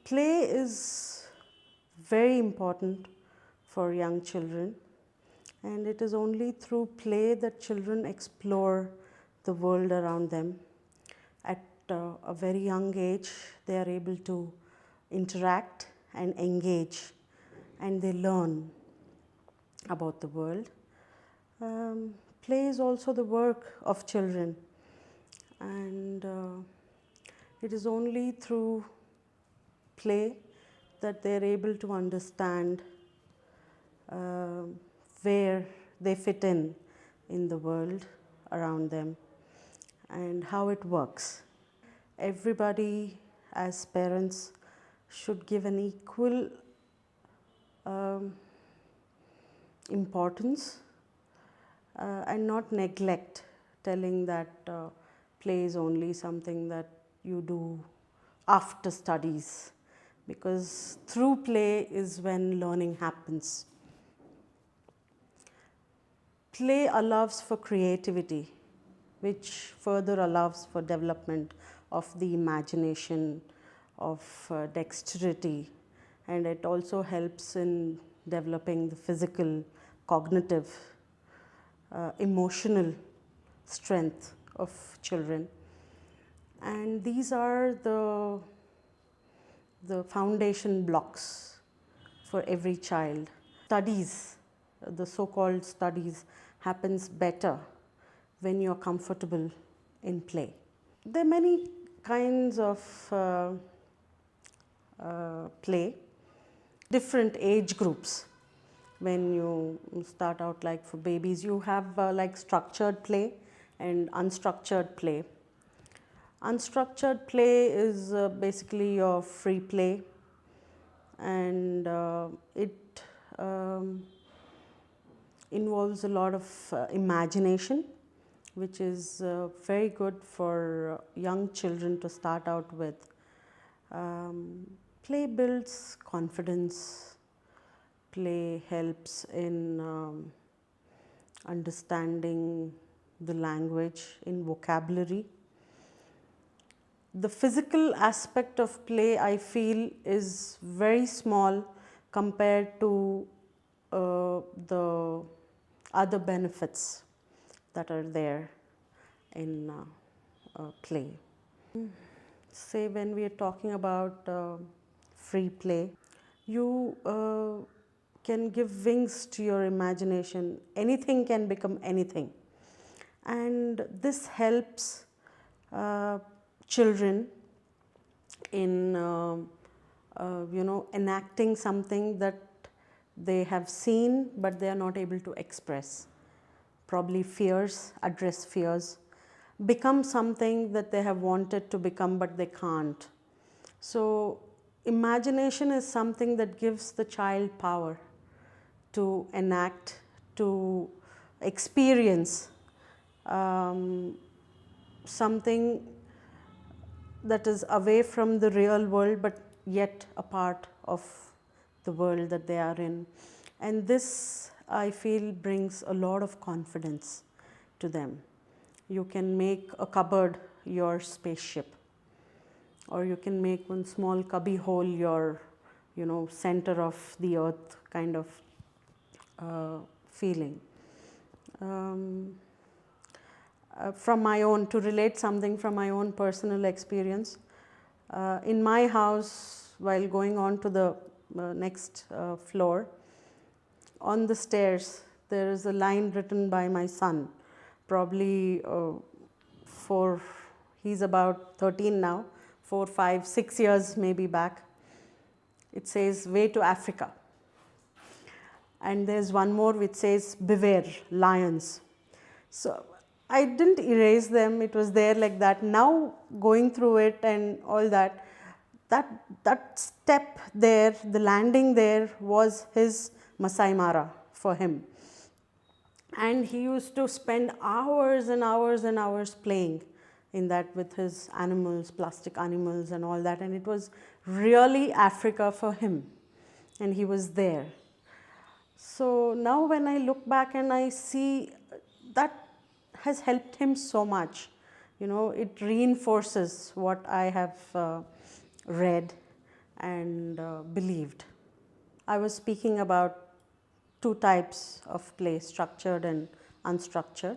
Play is very important for young children, and it is only through play that children explore the world around them. At a very young age, they are able to interact and engage, and they learn about the world. Play is also the work of children, and it is only through play that they're able to understand uh, where they fit in the world around them and how it works. Everybody, as parents, should give an equal um, importance and not neglect telling that play is only something that you do after studies, because through play is when learning happens. Play allows for creativity, which further allows for development of the imagination, of dexterity, and it also helps in developing the physical, cognitive, emotional strength of children. And these are the foundation blocks for every child. Studies, the so-called studies, happens better when you're comfortable in play. There are many kinds of play, different age groups. When you start out, like for babies, you have like structured play and unstructured play. Unstructured play is basically your free play, and it involves a lot of imagination, which is very good for young children to start out with. Play builds confidence. Play helps in understanding the language, in vocabulary. The physical aspect of play, I feel, is very small compared to the other benefits that are there in play. Say when we are talking about free play, you can give wings to your imagination. Anything can become anything, and this helps children in enacting something that they have seen but they are not able to express. Probably fears, address fears, become something that they have wanted to become but they can't. So imagination is something that gives the child power to enact, to experience something that is away from the real world but yet a part of the world that they are in. And this, I feel, brings a lot of confidence to them. You can make a cupboard your spaceship, or you can make one small cubby hole your center of the earth kind of feeling. From my own, to relate something from my own personal experience, in my house, while going on to the next floor, on the stairs there is a line written by my son, probably he's about 13 now, 4, 5, 6 years maybe back. It says, "Way to Africa." And there's one more which says, "Beware, lions." So I didn't erase them, it was there like that. Now going through it and all that, that step there, the landing there, was his Masai Mara for him. And he used to spend hours and hours and hours playing in that with his animals, plastic animals and all that. And it was really Africa for him. And he was there. So now when I look back and I see that has helped him so much. It reinforces what I have read, and believed. I was speaking about two types of play, structured and unstructured.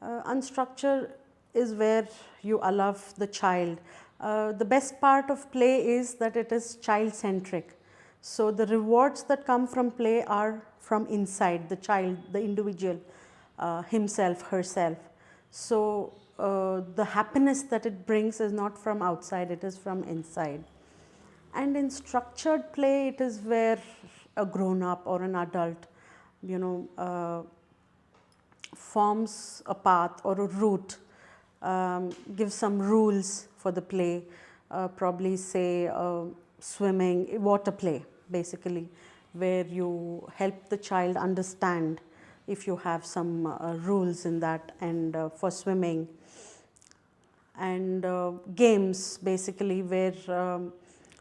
Unstructured is where you allow the child. The best part of play is that it is child-centric. So the rewards that come from play are from inside the child, the individual, himself, herself. So the happiness that it brings is not from outside, it is from inside. And in structured play, it is where a grown-up or an adult, forms a path or a route, gives some rules for the play, probably say swimming, water play basically, where you help the child understand if you have some rules in that, and for swimming. And games basically where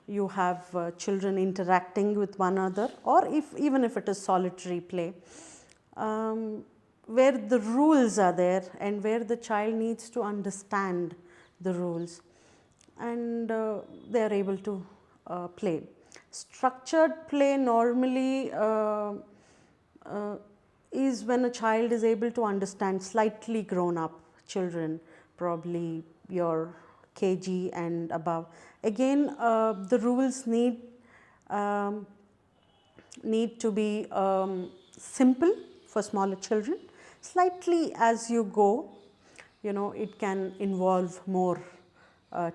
you have children interacting with one another, or even if it is solitary play, where the rules are there and where the child needs to understand the rules, and they are able to play. Structured play normally is when a child is able to understand, slightly grown up children, probably your KG and above. Again, the rules need to be simple for smaller children. Slightly as you go, it can involve more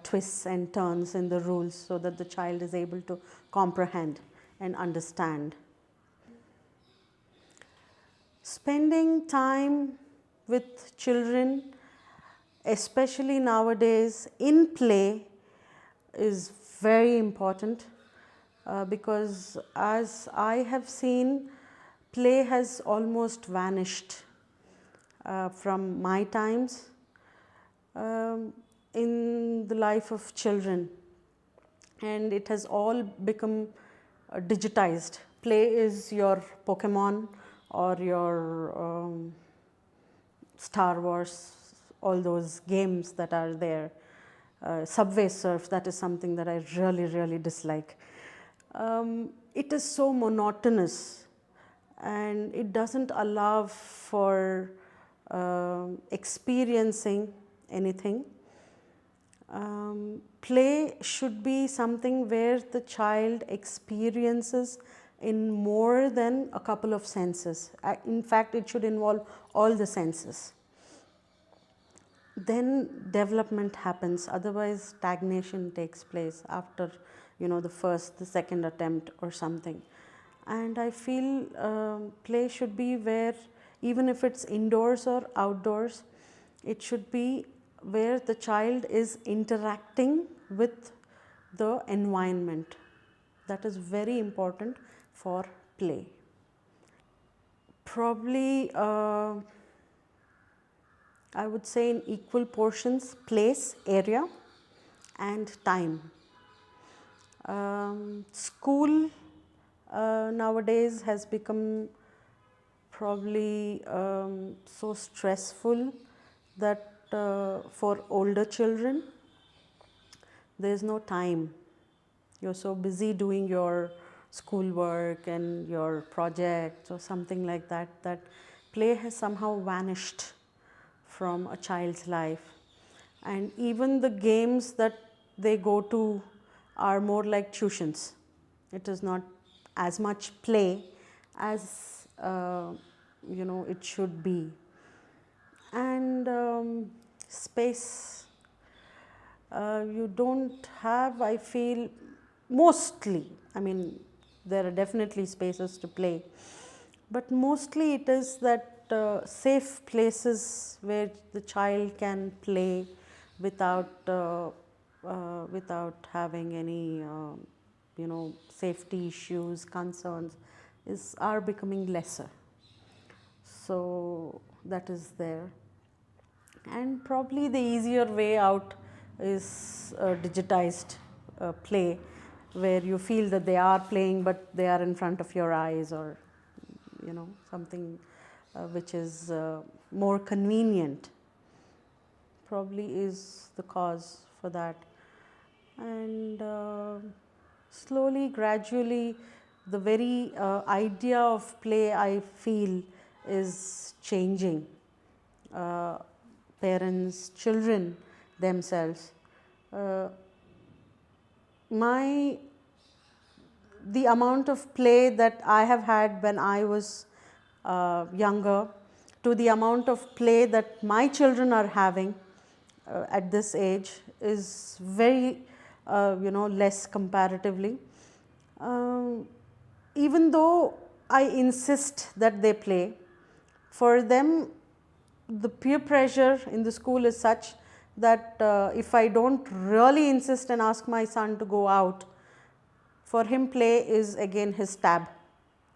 twists and turns in the rules so that the child is able to comprehend and understand. Spending time with children, especially nowadays in play, is very important because as I have seen, play has almost vanished from my times in the life of children, and it has all become digitized. Play is your Pokemon or your Star Wars, all those games that are there. Subway Surf, that is something that I really dislike. It is so monotonous and it doesn't allow for experiencing anything. Play should be something where the child experiences in more than a couple of senses. In fact, it should involve all the senses. Then development happens, otherwise stagnation takes place after the second attempt or something. And I feel play should be where, even if it's indoors or outdoors, it should be where the child is interacting with the environment. That is very important for play. Probably I would say in equal portions, place, area and time. School nowadays has become probably so stressful that for older children there is no time. You're so busy doing your schoolwork and your projects or something like that, that play has somehow vanished from a child's life. And even the games that they go to are more like tuitions. It is not as much play as it should be. And space, you don't have, I feel, mostly, I mean there are definitely spaces to play, but mostly it is that safe places where the child can play without having any safety issues, concerns, are becoming lesser. So that is there. And probably the easier way out is digitized play, where you feel that they are playing but they are in front of your eyes, or something which is more convenient, probably is the cause for that. and slowly, gradually, the very idea of play, I feel, is changing. Parents, children themselves. Uh, my the amount of play that I have had when I was younger to the amount of play that my children are having at this age is very less comparatively. Um, Even though I insist that they play, for them the peer pressure in the school is such that if I don't really insist and ask my son to go out, for him play is again his tab,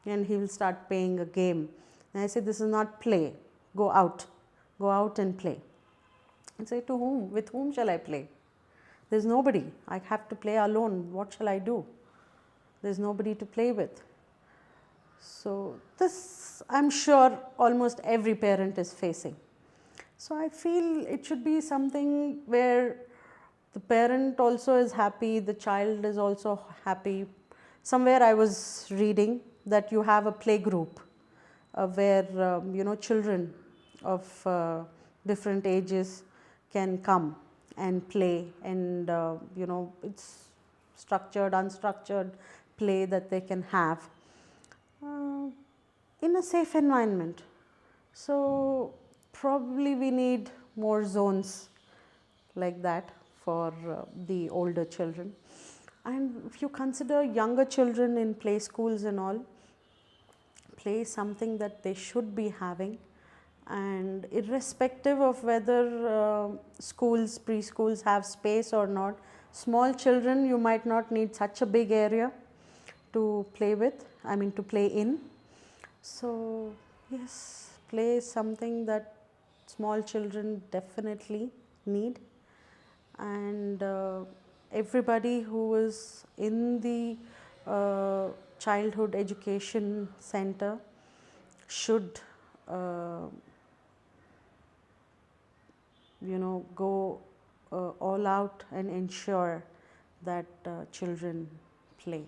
and he will start playing a game. And I say, this is not play, go out and play. And say, to whom? With whom shall I play? There's nobody. I have to play alone. What shall I do? There's nobody to play with. So this, I'm sure, almost every parent is facing. So I feel it should be something where the parent also is happy, the child is also happy. Somewhere I was reading that you have a play group where children of different ages can come and play, and it's structured, unstructured play that they can have in a safe environment. So probably we need more zones like that for the older children. And if you consider younger children in play schools and all, play is something that they should be having, and irrespective of whether schools, preschools have space or not, small children, you might not need such a big area to play with, to play in. So yes, play is something that small children definitely need, and everybody who is in the childhood education center should go all out and ensure that children play.